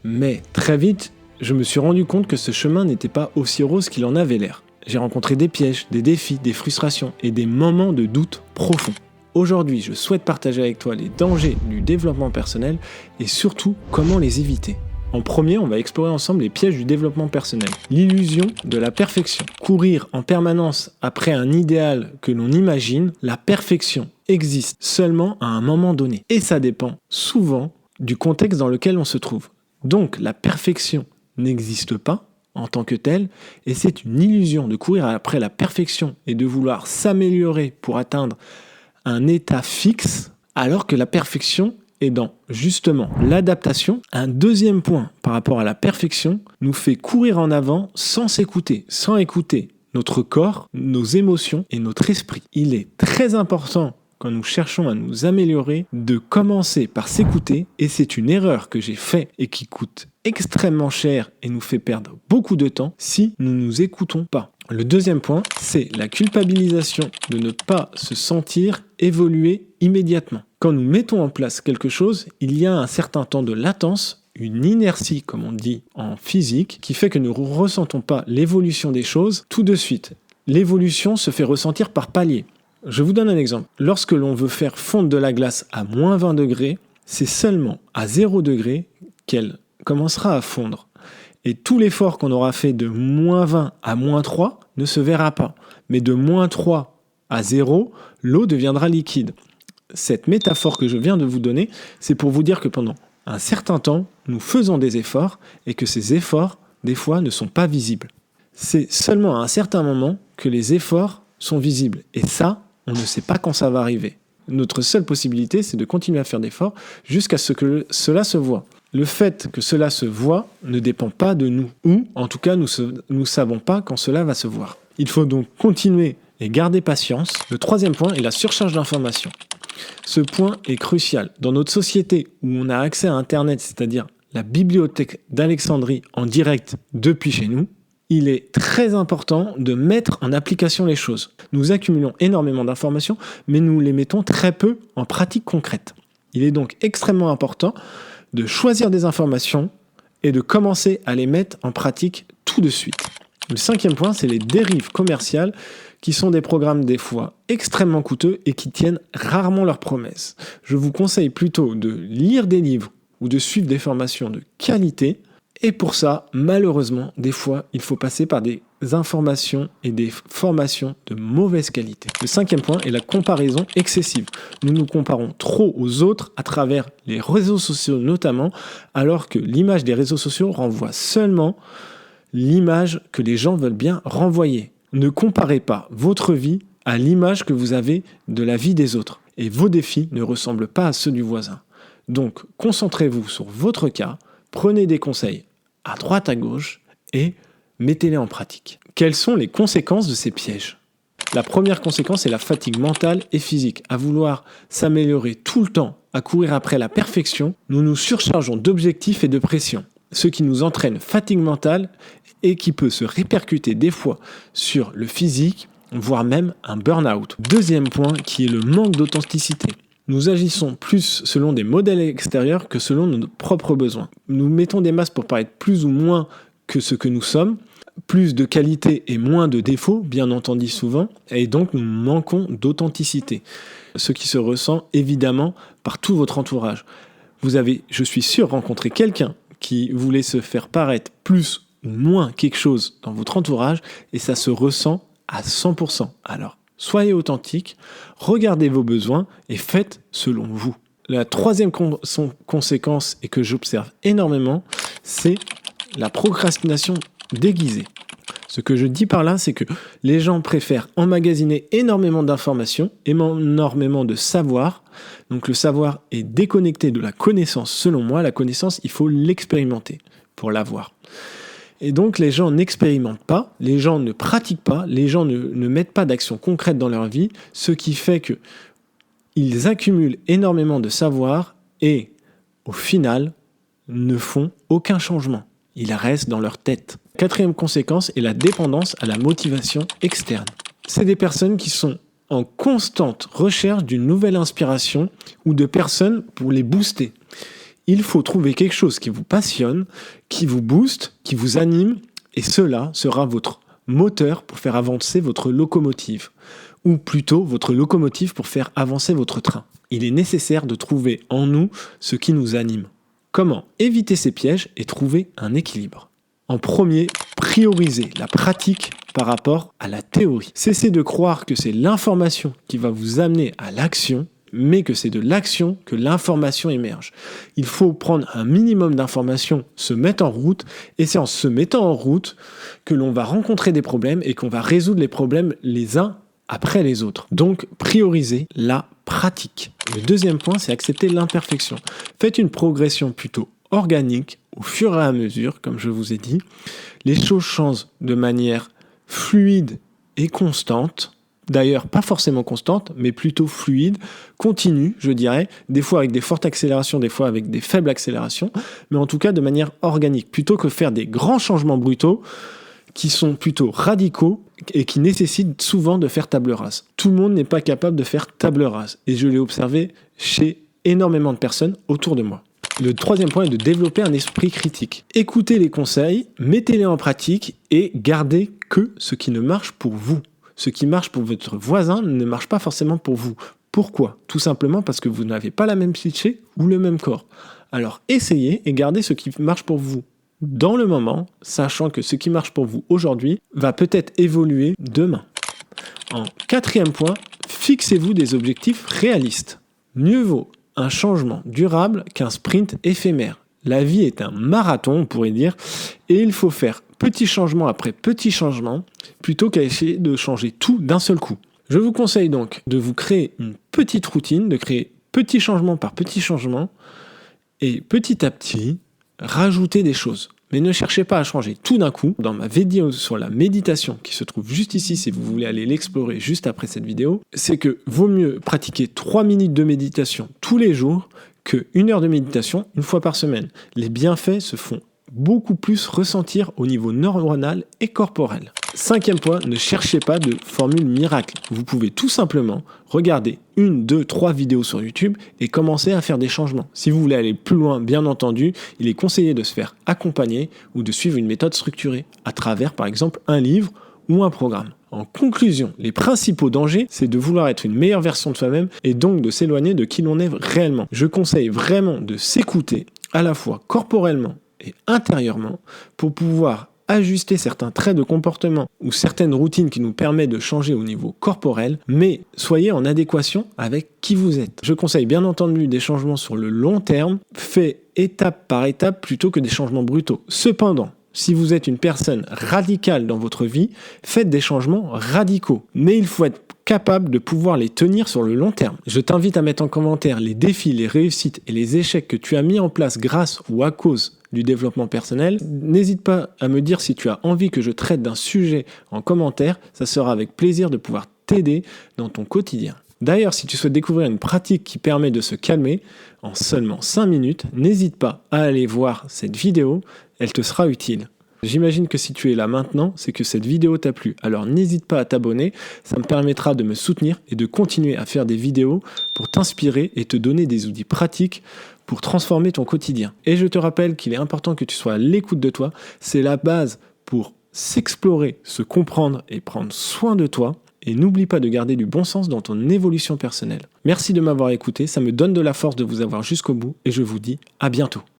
Mais très vite, je me suis rendu compte que ce chemin n'était pas aussi rose qu'il en avait l'air. J'ai rencontré des pièges, des défis, des frustrations et des moments de doute profonds. Aujourd'hui, je souhaite partager avec toi les dangers du développement personnel et surtout comment les éviter. En premier, on va explorer ensemble les pièges du développement personnel. L'illusion de la perfection. Courir en permanence après un idéal que l'on imagine, la perfection existe seulement à un moment donné. Et ça dépend souvent du contexte dans lequel on se trouve. Donc la perfection n'existe pas en tant que telle, et c'est une illusion de courir après la perfection et de vouloir s'améliorer pour atteindre un état fixe, alors que la perfection est dans justement l'adaptation. Un deuxième point par rapport à la perfection nous fait courir en avant sans écouter notre corps, nos émotions et notre esprit. Il est très important quand nous cherchons à nous améliorer, de commencer par s'écouter, et c'est une erreur que j'ai faite et qui coûte extrêmement cher et nous fait perdre beaucoup de temps si nous ne nous écoutons pas. Le deuxième point, c'est la culpabilisation de ne pas se sentir évoluer immédiatement. Quand nous mettons en place quelque chose, il y a un certain temps de latence, une inertie comme on dit en physique, qui fait que nous ne ressentons pas l'évolution des choses tout de suite. L'évolution se fait ressentir par paliers. Je vous donne un exemple. Lorsque l'on veut faire fondre de la glace à moins 20 degrés, c'est seulement à 0 degré qu'elle commencera à fondre. Et tout l'effort qu'on aura fait de moins 20 à moins 3 ne se verra pas. Mais de moins 3 à 0, l'eau deviendra liquide. Cette métaphore que je viens de vous donner, c'est pour vous dire que pendant un certain temps, nous faisons des efforts et que ces efforts, des fois, ne sont pas visibles. C'est seulement à un certain moment que les efforts sont visibles. Et ça, on ne sait pas quand ça va arriver. Notre seule possibilité, c'est de continuer à faire d'efforts jusqu'à ce que cela se voit. Le fait que cela se voit ne dépend pas de nous, ou en tout cas, nous ne savons pas quand cela va se voir. Il faut donc continuer et garder patience. Le troisième point est la surcharge d'informations. Ce point est crucial. Dans notre société où on a accès à Internet, c'est-à-dire la bibliothèque d'Alexandrie en direct depuis chez nous, il est très important de mettre en application les choses. Nous accumulons énormément d'informations, mais nous les mettons très peu en pratique concrète. Il est donc extrêmement important de choisir des informations et de commencer à les mettre en pratique tout de suite. Le cinquième point, c'est les dérives commerciales qui sont des programmes des fois extrêmement coûteux et qui tiennent rarement leurs promesses. Je vous conseille plutôt de lire des livres ou de suivre des formations de qualité. Et pour ça, malheureusement, des fois, il faut passer par des informations et des formations de mauvaise qualité. Le cinquième point est la comparaison excessive. Nous nous comparons trop aux autres à travers les réseaux sociaux notamment, alors que l'image des réseaux sociaux renvoie seulement l'image que les gens veulent bien renvoyer. Ne comparez pas votre vie à l'image que vous avez de la vie des autres. Et vos défis ne ressemblent pas à ceux du voisin. Donc, concentrez-vous sur votre cas. Prenez des conseils à droite, à gauche et mettez-les en pratique. Quelles sont les conséquences de ces pièges ? La première conséquence est la fatigue mentale et physique. À vouloir s'améliorer tout le temps, à courir après la perfection, nous nous surchargeons d'objectifs et de pression, ce qui nous entraîne fatigue mentale et qui peut se répercuter des fois sur le physique, voire même un burn-out. Deuxième point qui est le manque d'authenticité. Nous agissons plus selon des modèles extérieurs que selon nos propres besoins. Nous mettons des masques pour paraître plus ou moins que ce que nous sommes, plus de qualité et moins de défauts, bien entendu souvent, et donc nous manquons d'authenticité. Ce qui se ressent évidemment par tout votre entourage. Vous avez, je suis sûr, rencontré quelqu'un qui voulait se faire paraître plus ou moins quelque chose dans votre entourage, et ça se ressent à 100%. Alors, soyez authentique, regardez vos besoins et faites selon vous. La troisième conséquence, et que j'observe énormément, c'est la procrastination déguisée. Ce que je dis par là, c'est que les gens préfèrent emmagasiner énormément d'informations, énormément de savoir. Donc le savoir est déconnecté de la connaissance. Selon moi, la connaissance, il faut l'expérimenter pour l'avoir. Et donc les gens n'expérimentent pas, les gens ne pratiquent pas, les gens ne mettent pas d'action concrète dans leur vie, ce qui fait qu'ils accumulent énormément de savoir et, au final, ne font aucun changement. Ils restent dans leur tête. Quatrième conséquence est la dépendance à la motivation externe. C'est des personnes qui sont en constante recherche d'une nouvelle inspiration ou de personnes pour les booster. Il faut trouver quelque chose qui vous passionne, qui vous booste, qui vous anime, et cela sera votre moteur pour faire avancer votre locomotive, ou plutôt votre locomotive pour faire avancer votre train. Il est nécessaire de trouver en nous ce qui nous anime. Comment éviter ces pièges et trouver un équilibre? En premier, priorisez la pratique par rapport à la théorie. Cessez de croire que c'est l'information qui va vous amener à l'action, mais que c'est de l'action que l'information émerge. Il faut prendre un minimum d'informations, se mettre en route, et c'est en se mettant en route que l'on va rencontrer des problèmes et qu'on va résoudre les problèmes les uns après les autres. Donc, priorisez la pratique. Le deuxième point, c'est accepter l'imperfection. Faites une progression plutôt organique au fur et à mesure, comme je vous ai dit. Les choses changent de manière fluide et constante. D'ailleurs, pas forcément constante, mais plutôt fluide, continue, je dirais, des fois avec des fortes accélérations, des fois avec des faibles accélérations, mais en tout cas de manière organique, plutôt que faire des grands changements brutaux qui sont plutôt radicaux et qui nécessitent souvent de faire table rase. Tout le monde n'est pas capable de faire table rase, et je l'ai observé chez énormément de personnes autour de moi. Le troisième point est de développer un esprit critique. Écoutez les conseils, mettez-les en pratique et gardez que ce qui ne marche pour vous. Ce qui marche pour votre voisin ne marche pas forcément pour vous. Pourquoi? Tout simplement parce que vous n'avez pas la même psyché ou le même corps. Alors essayez et gardez ce qui marche pour vous dans le moment, sachant que ce qui marche pour vous aujourd'hui va peut-être évoluer demain. En quatrième point, fixez-vous des objectifs réalistes. Mieux vaut un changement durable qu'un sprint éphémère. La vie est un marathon, on pourrait dire, et il faut faire petit changement après petit changement, plutôt qu'à essayer de changer tout d'un seul coup. Je vous conseille donc de vous créer une petite routine, de créer petit changement par petit changement, et petit à petit, rajouter des choses. Mais ne cherchez pas à changer tout d'un coup. Dans ma vidéo sur la méditation, qui se trouve juste ici, si vous voulez aller l'explorer juste après cette vidéo, c'est que vaut mieux pratiquer 3 minutes de méditation tous les jours que 1 heure de méditation une fois par semaine. Les bienfaits se font beaucoup plus ressentir au niveau neuronal et corporel. Cinquième point, ne cherchez pas de formule miracle. Vous pouvez tout simplement regarder 1, 2, 3 vidéos sur YouTube et commencer à faire des changements. Si vous voulez aller plus loin, bien entendu, il est conseillé de se faire accompagner ou de suivre une méthode structurée à travers, par exemple, un livre ou un programme. En conclusion, les principaux dangers, c'est de vouloir être une meilleure version de soi-même et donc de s'éloigner de qui l'on est réellement. Je conseille vraiment de s'écouter à la fois corporellement et intérieurement pour pouvoir ajuster certains traits de comportement ou certaines routines qui nous permettent de changer au niveau corporel, mais soyez en adéquation avec qui vous êtes. Je conseille bien entendu des changements sur le long terme, faits étape par étape plutôt que des changements brutaux. Cependant, si vous êtes une personne radicale dans votre vie, faites des changements radicaux, mais il faut être capable de pouvoir les tenir sur le long terme. Je t'invite à mettre en commentaire les défis, les réussites et les échecs que tu as mis en place grâce ou à cause du développement personnel. N'hésite pas à me dire si tu as envie que je traite d'un sujet en commentaire, ça sera avec plaisir de pouvoir t'aider dans ton quotidien. D'ailleurs, si tu souhaites découvrir une pratique qui permet de se calmer en seulement 5 minutes, n'hésite pas à aller voir cette vidéo, elle te sera utile. J'imagine que si tu es là maintenant, c'est que cette vidéo t'a plu. Alors n'hésite pas à t'abonner, ça me permettra de me soutenir et de continuer à faire des vidéos pour t'inspirer et te donner des outils pratiques pour transformer ton quotidien. Et je te rappelle qu'il est important que tu sois à l'écoute de toi, c'est la base pour s'explorer, se comprendre et prendre soin de toi. Et n'oublie pas de garder du bon sens dans ton évolution personnelle. Merci de m'avoir écouté, ça me donne de la force de vous avoir jusqu'au bout et je vous dis à bientôt.